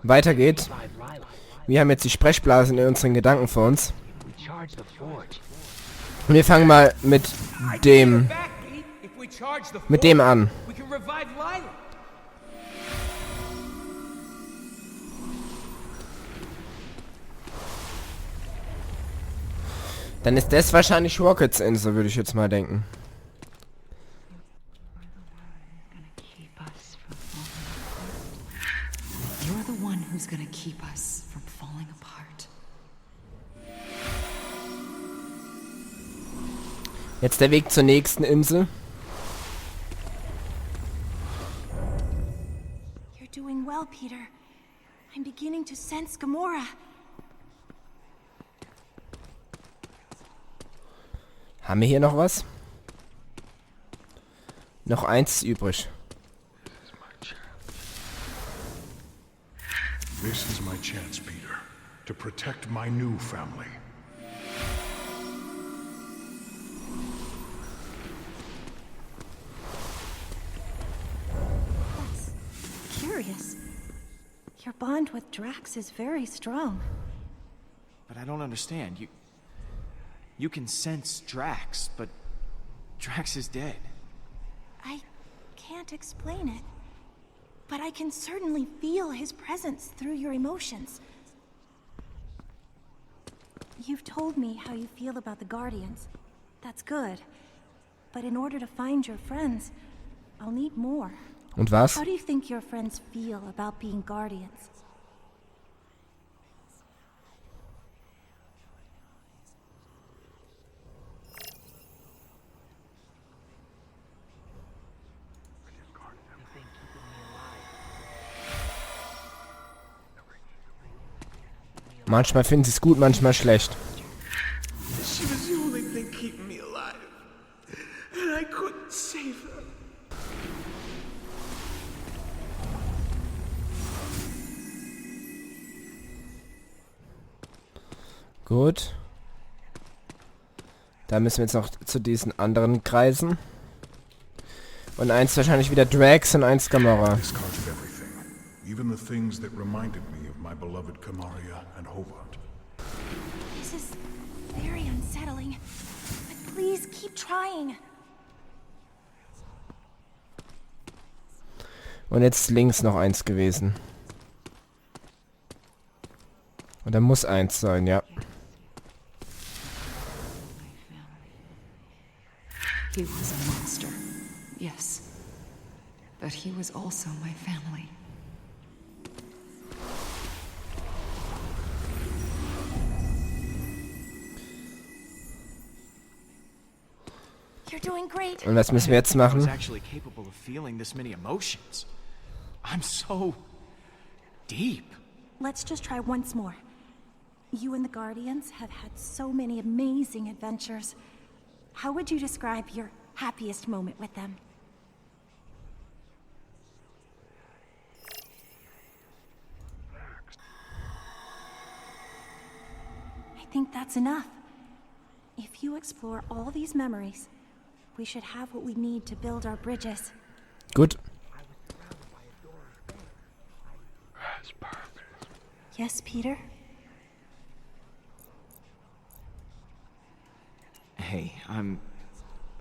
weiter geht. Wir haben jetzt die Sprechblasen in unseren Gedanken vor uns. Und wir fangen mal mit dem an. Dann ist das wahrscheinlich Rockets Insel, würde ich jetzt mal denken. You're the one who's gonna keep us from falling apart. Jetzt der Weg zur nächsten Insel. You're doing well, Peter. I'm beginning to sense Gamora. Haben wir hier noch was? Noch eins übrig. This is my chance, Peter, to protect my new family. That's curious. Your bond with Drax is very strong. But I don't understand. You can sense Drax, but Drax is dead. I can't explain it, but I can certainly feel his presence through your emotions. You've told me how you feel about the Guardians. That's good. But in order to find your friends, I'll need more. Und was? How do you think your friends feel about being Guardians? Manchmal finden sie es gut, manchmal schlecht. She was the only thing keeping me alive. And I couldn't save her. Gut. Da müssen wir jetzt noch zu diesen anderen Kreisen. Und eins wahrscheinlich wieder Drax und eins Gamora. Discarded everything, even the things that reminded me of my beloved Kamaria and Hobart. This is very unsettling. But please keep trying. Und jetzt links noch eins gewesen. Und da muss eins sein, ja. He was a monster, yes. But he was also my family. You're doing great. Und was müssen wir jetzt I was machen? actually capable of feeling this many emotions. I'm so deep. Let's just try once more. You and the Guardians have had so many amazing adventures. How would you describe your happiest moment with them? I think that's enough. If you explore all these memories, we should have what we need to build our bridges. Gut. Yes, Peter? Hey, I'm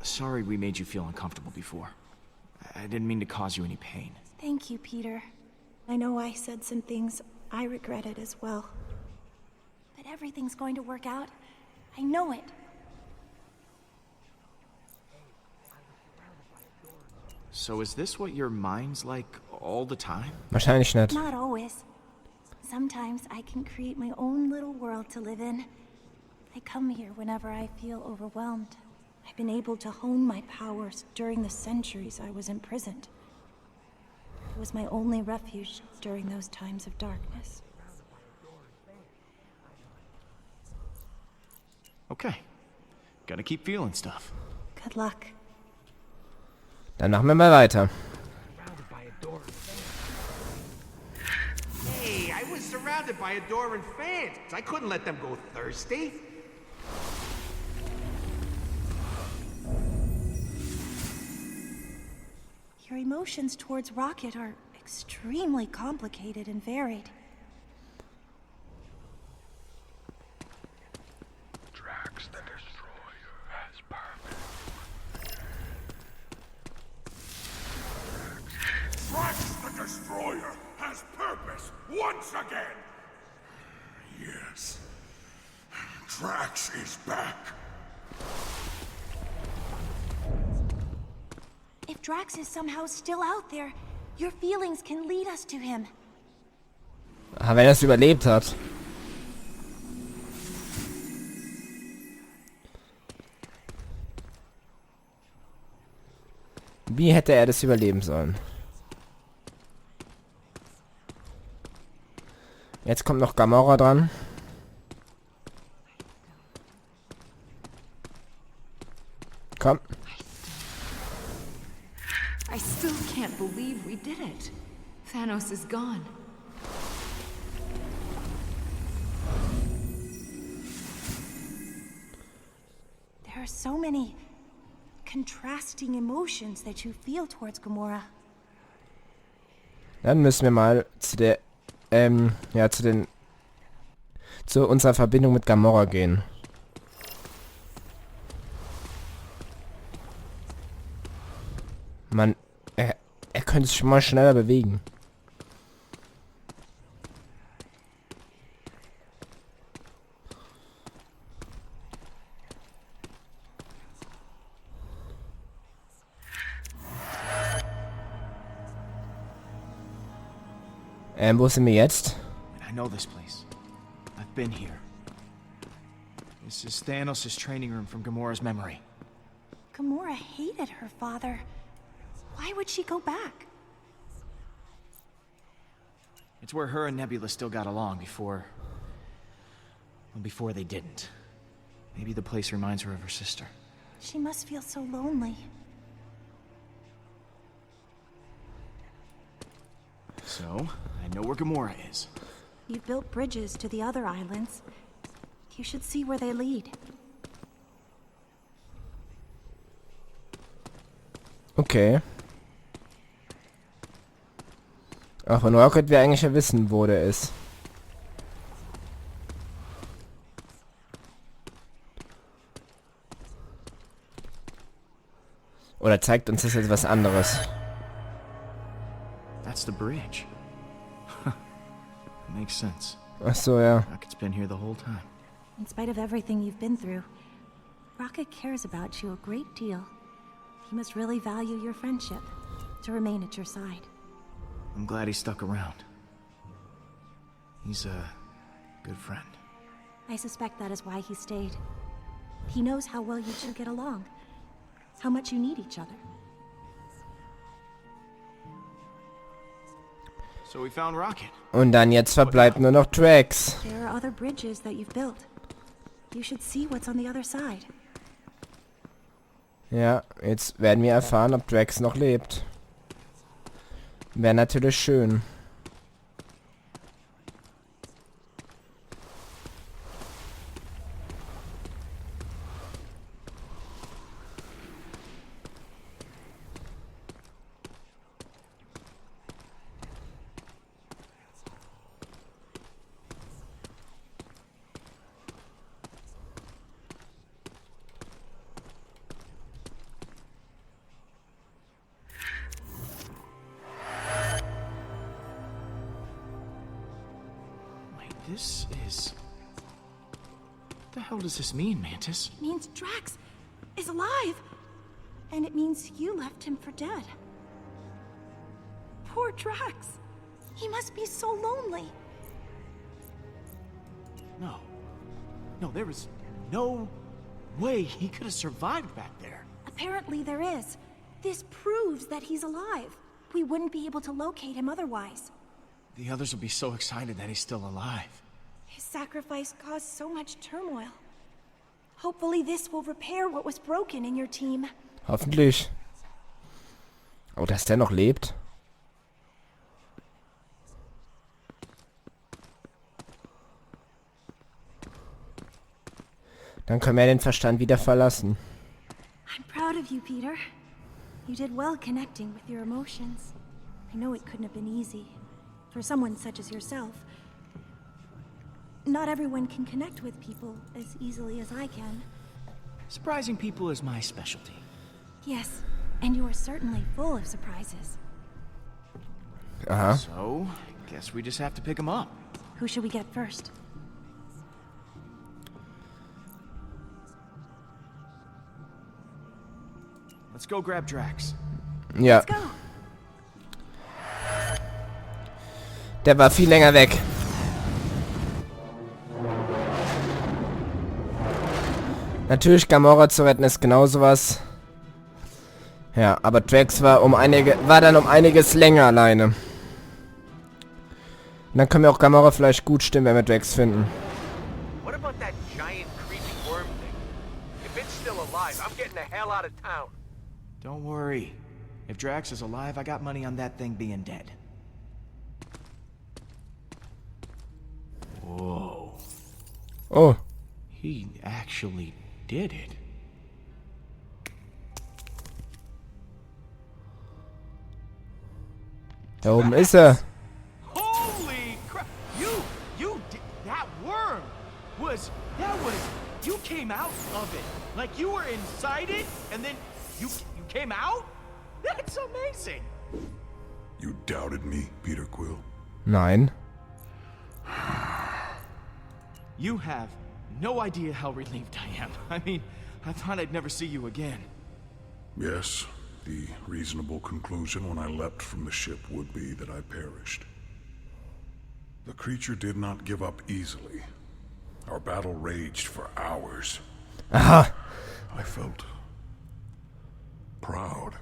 sorry we made you feel uncomfortable before. I didn't mean to cause you any pain. Thank you, Peter. I know I said some things I regretted as well. But everything's going to work out. I know it. So is this what your mind's like all the time? Wahrscheinlich nicht. Not always. Sometimes I can create my own little world to live in. I come here whenever I feel overwhelmed. I've been able to hone my powers during the centuries I was imprisoned. It was my only refuge during those times of darkness. Okay. Gotta keep feeling stuff. Good luck. Dann machen wir mal weiter. Hey, I was surrounded by adoring fans. I couldn't let them go thirsty. Your emotions towards Rocket are extremely complicated and varied. destroyer has purpose once again. Yes. Drax is back. If Drax is somehow still out there, your feelings can lead us to him. Ah, wenn er es überlebt hat. Wie hätte er das überleben sollen? Jetzt kommt noch Gamora dran. Komm. I still can't believe we did it. Thanos is gone. There are so many contrasting emotions that you feel towards Gamora. Dann müssen wir mal zu der, ja, zu unserer Verbindung mit Gamora gehen. Man, er könnte sich schon mal schneller bewegen. Wo sind wir jetzt? I know this place. I've been here. This is Thanos' training room from Gamora's memory. Gamora hated her father. Why would she go back? It's where her and Nebula still got along before... well, before they didn't. Maybe the place reminds her of her sister. She must feel so lonely. So, I know where Gamora is. You've built bridges to the other islands. You should see where they lead. Okay. Ach, von Rocket wir eigentlich ja wissen, wo der ist. Oder zeigt uns das jetzt was anderes? That's the bridge. Makes sense. Ach so, ja. Rocket's been here the whole time. In spite of everything you've been through, Rocket cares about you a great deal. He must really value your friendship to remain at your side. I'm glad he stuck around. He's a good friend. I suspect that is why he stayed. He knows how well you two get along, how much you need each other. So we found Rocket. Und dann jetzt verbleibt nur noch Drax. There are other bridges that you've built. You should see what's on the other side. Ja, jetzt werden wir erfahren, ob Drax noch lebt. Wäre natürlich schön. This is... What the hell does this mean, Mantis? It means Drax is alive. And it means you left him for dead. Poor Drax. He must be so lonely. No. No, there is no way he could have survived back there. Apparently there is. This proves that he's alive. We wouldn't be able to locate him otherwise. The others will be so excited that he's still alive. His sacrifice caused so much turmoil. Hopefully this will repair what was broken in your team. Hoffentlich. Oh, dass der noch lebt. Dann können wir den Verstand wieder verlassen. I'm proud of you, Peter. You did well connecting with your emotions. I know it couldn't have been easy. For someone such as yourself. Not everyone can connect with people as easily as I can. Surprising people is my specialty. Yes, and you are certainly full of surprises. Aha. So, guess we just have to pick him up. Who should we get first? Let's go grab Drax. Ja, Let's go. der war viel länger weg. Natürlich, Gamora zu retten ist genauso was. Ja, aber Drax war dann um einiges länger alleine. Und dann können wir auch Gamora vielleicht gut stimmen, wenn wir Drax finden. What about that giant creepy worm thing? If it's still alive, I'm getting the hell out of town. Don't worry. If Drax is alive, I got money on that thing being dead. Whoa. Oh, He actually did it. da oben ist er. Holy crap! You did that worm you came out of it. Like you were inside it, and then you came out? That's amazing. You doubted me, Peter Quill? Nein. You have no idea how relieved I am. I mean, I thought I'd never see you again. Yes, the reasonable conclusion when I leapt from the ship would be that I perished. The creature did not give up easily. Our battle raged for hours. Aha. I felt proud.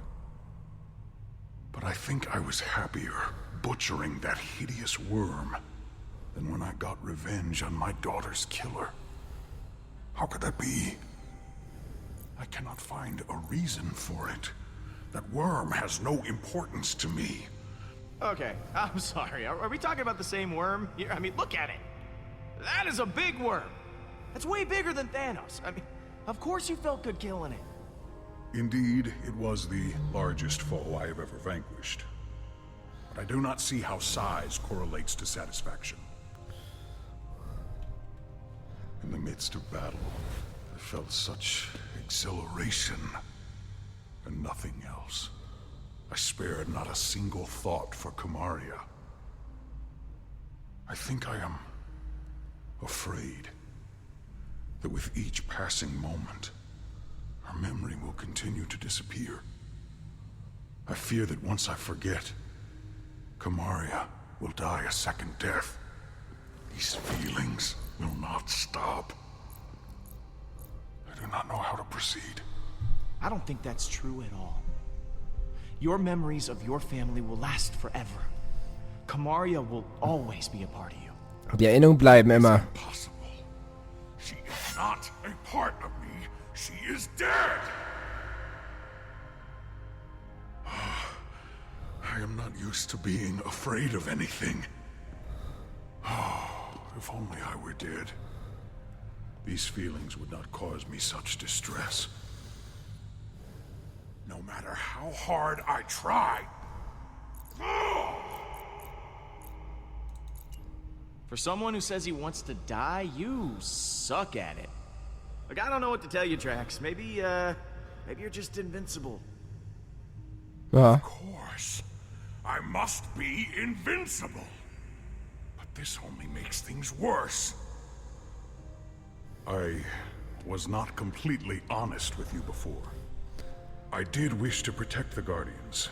But I think I was happier butchering that hideous worm than when I got revenge on my daughter's killer. How could that be? I cannot find a reason for it. That worm has no importance to me. Okay, I'm sorry. Are we talking about the same worm? I mean, look at it. That is a big worm. That's way bigger than Thanos. I mean, of course you felt good killing it. Indeed, it was the largest foe I have ever vanquished. But I do not see how size correlates to satisfaction. In the midst of battle, I felt such exhilaration and nothing else. I spared not a single thought for Kamaria. I think I am afraid that with each passing moment, her memory will continue to disappear. I fear that once I forget, Kamaria will die a second death. These feelings will not stop. I do not know how to proceed. I don't think that's true at all. Your memories of your family will last forever. Kamaria will always be a part of you. Die Erinnerungen bleiben immer. Impossible. She is not a part of me. She is dead. I am not used to being afraid of anything. If only I were dead. These feelings would not cause me such distress. No matter how hard I try. For someone who says he wants to die, you suck at it. Like, I don't know what to tell you, Drax. Maybe you're just invincible. Ja. Of course, I must be invincible. But this only makes things worse. I was not completely honest with you before. I did wish to protect the Guardians.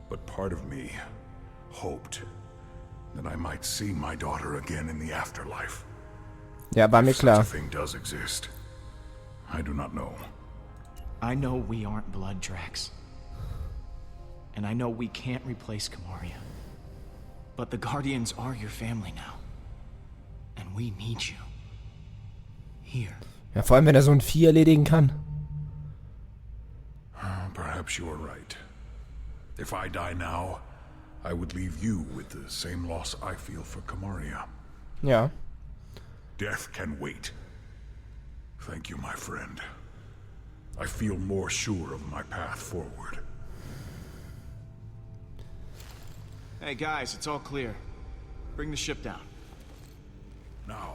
But part of me hoped that I might see my daughter again in the afterlife. Ja, war mir If such a klar. thing does exist, I do not know. I know we aren't blood, Drax. And I know we can't replace Kamaria. But the Guardians are your family now. And we need you. Here. Ja, vor allem, wenn er so ein Vieh erledigen kann. Perhaps you are right. If I die now, I would leave you with the same loss I feel for Kamaria. Ja. Death can wait. Thank you, my friend. I feel more sure of my path forward. Hey guys, it's all clear. Bring the ship down. Now,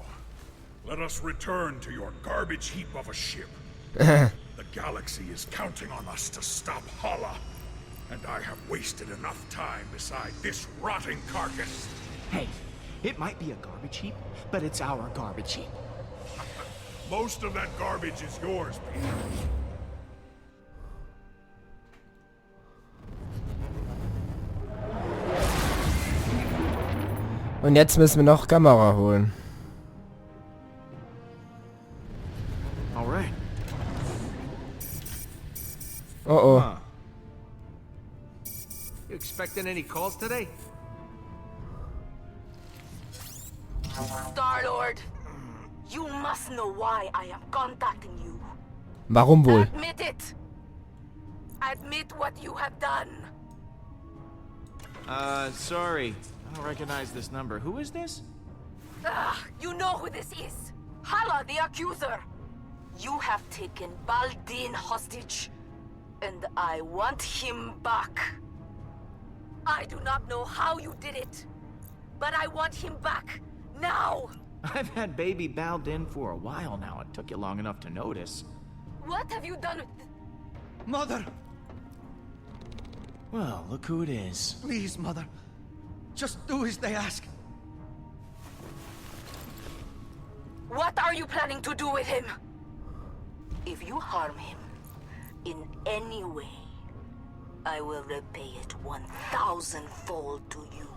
let us return to your garbage heap of a ship. The galaxy is counting on us to stop Hala. And I have wasted enough time beside this rotting carcass. Hey, it might be a garbage heap, but it's our garbage heap. Most of that garbage is yours, Peter. Und jetzt müssen wir noch Kamera holen. Alright. Oh oh. Huh. You expecting any calls today? Star-Lord, you must know why I am contacting you. Warum wohl? Admit it. Admit what you have done. Sorry. I don't recognize this number. Who is this? You know who this is. Hala, the accuser. You have taken Baldin hostage, and I want him back. I do not know how you did it, but I want him back, now! I've had baby Baldin for a while now. It took you long enough to notice. What have you done with... Mother, Well, look who it is. please, Mother. Just do as they ask. What are you planning to do with him? If you harm him in any way, I will repay it 1,000-fold to you.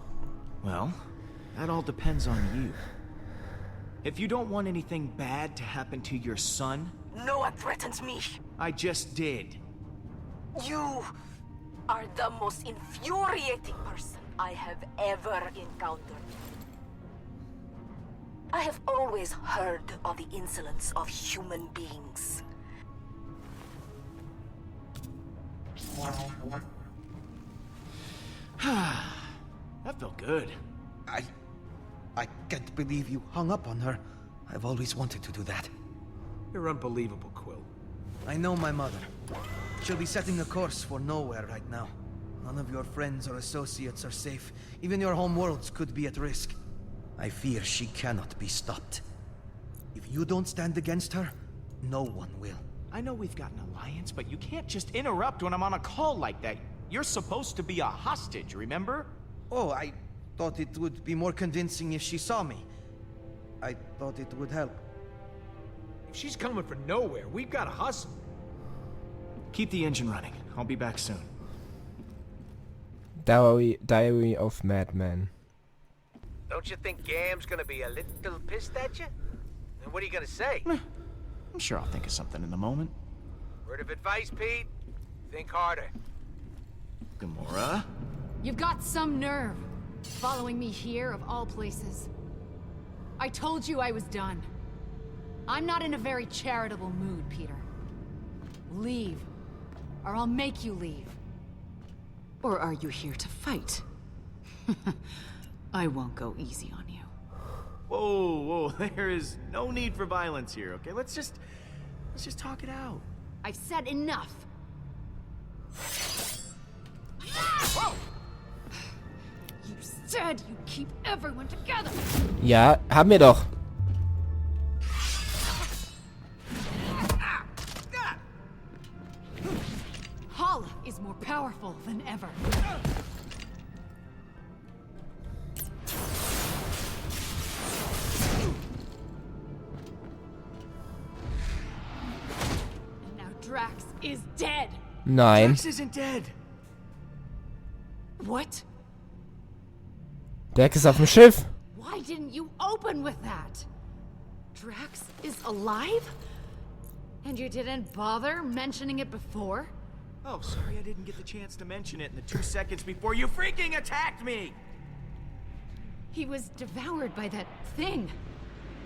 Well, that all depends on you. If you don't want anything bad to happen to your son, No one threatens me. I just did. You are the most infuriating person I have ever encountered. I have always heard of the insolence of human beings. That felt good. I can't believe you hung up on her. I've always wanted to do that. You're unbelievable, Quill. I know my mother. She'll be setting a course for nowhere right now. None of your friends or associates are safe. Even your home worlds could be at risk. I fear she cannot be stopped. If you don't stand against her, no one will. I know we've got an alliance, but you can't just interrupt when I'm on a call like that. You're supposed to be a hostage, remember? Oh, I thought it would be more convincing if she saw me. I thought it would help. If she's coming from nowhere, we've got to hustle. Keep the engine running. I'll be back soon. Diary of Madman. Don't you think Gam's gonna be a little pissed at you? And what are you gonna say? I'm sure I'll think of something in a moment. Word of advice, Pete? Think harder. Gamora? You've got some nerve, following me here of all places. I told you I was done. I'm not in a very charitable mood, Peter. Leave, or I'll make you leave. Or are you here to fight? I won't go easy on you. Whoa, there is no need for violence here, okay? Let's just talk it out. I've said enough. Whoa! You said you'd keep everyone together. Ja, haben wir doch. Hala is more powerful than ever. And now Drax is dead. Nein. Drax isn't dead. What? Drax ist auf dem Schiff. Why didn't you open with that? Drax is alive? And you didn't bother mentioning it before? Oh, sorry I didn't get the chance to mention it in the 2 seconds before you freaking attacked me! He was devoured by that thing.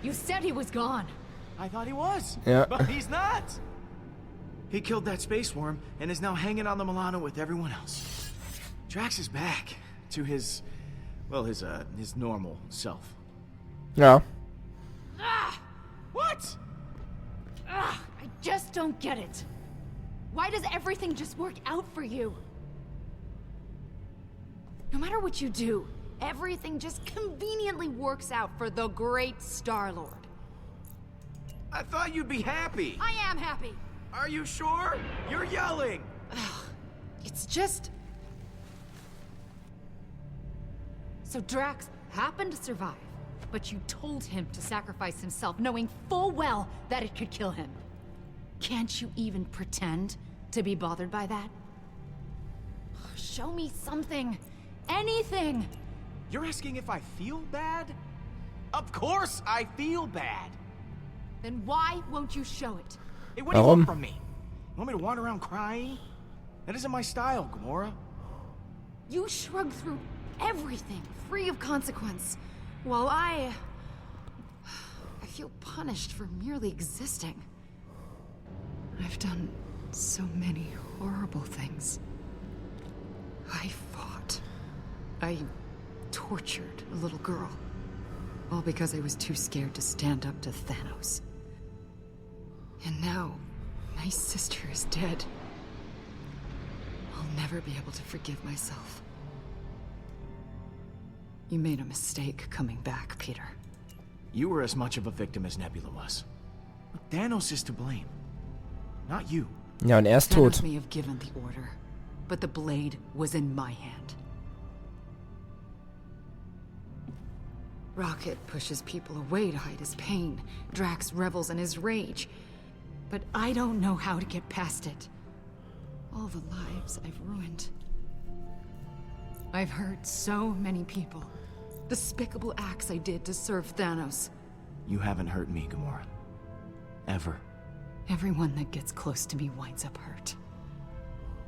You said he was gone. I thought he was, Yeah. but he's not! He killed that space worm and is now hanging on the Milano with everyone else. Drax is back to his, well, his normal self. Ja. Ah! What? Ah! I just don't get it. Why does everything just work out for you? No matter what you do, everything just conveniently works out for the great Star-Lord. I thought you'd be happy. I am happy. Are you sure? You're yelling. It's just... So Drax happened to survive, but you told him to sacrifice himself, knowing full well that it could kill him. Can't you even pretend to be bothered by that? Show me something. Anything. You're asking if I feel bad? Of course I feel bad. Then why won't you show it? Hey, what do you want from me? You want me to wander around crying? That isn't my style, Gamora. You shrug through everything, free of consequence, while I feel punished for merely existing. I've done so many horrible things. I fought. I tortured a little girl. All because I was too scared to stand up to Thanos. And now, my sister is dead. I'll never be able to forgive myself. You made a mistake coming back, Peter. You were as much of a victim as Nebula was. Look, Thanos is to blame. Not you. Ja, und er ist Thanos tot. may have given the order, but the blade was in my hand. Rocket pushes people away to hide his pain. Drax revels in his rage. But I don't know how to get past it. All the lives I've ruined. I've hurt so many people. Despicable acts I did to serve Thanos. You haven't hurt me, Gamora. Ever. Everyone that gets close to me winds up hurt.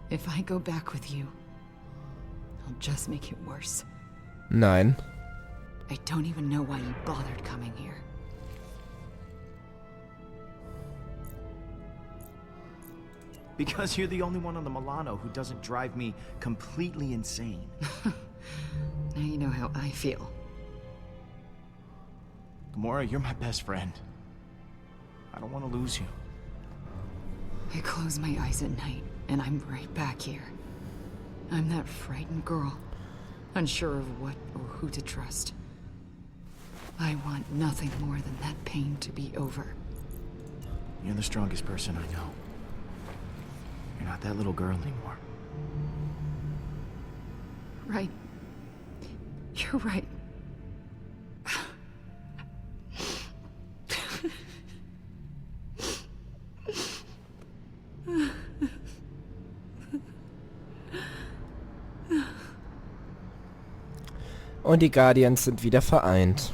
If I go back with you, I'll just make it worse. Nein. I don't even know why you bothered coming here. Because you're the only one on the Milano who doesn't drive me completely insane. Now you know how I feel. Gamora, you're my best friend. I don't want to lose you. I close my eyes at night, and I'm right back here. I'm that frightened girl, unsure of what or who to trust. I want nothing more than that pain to be over. You're the strongest person I know. You're not that little girl anymore. Right. You're right. Und die Guardians sind wieder vereint.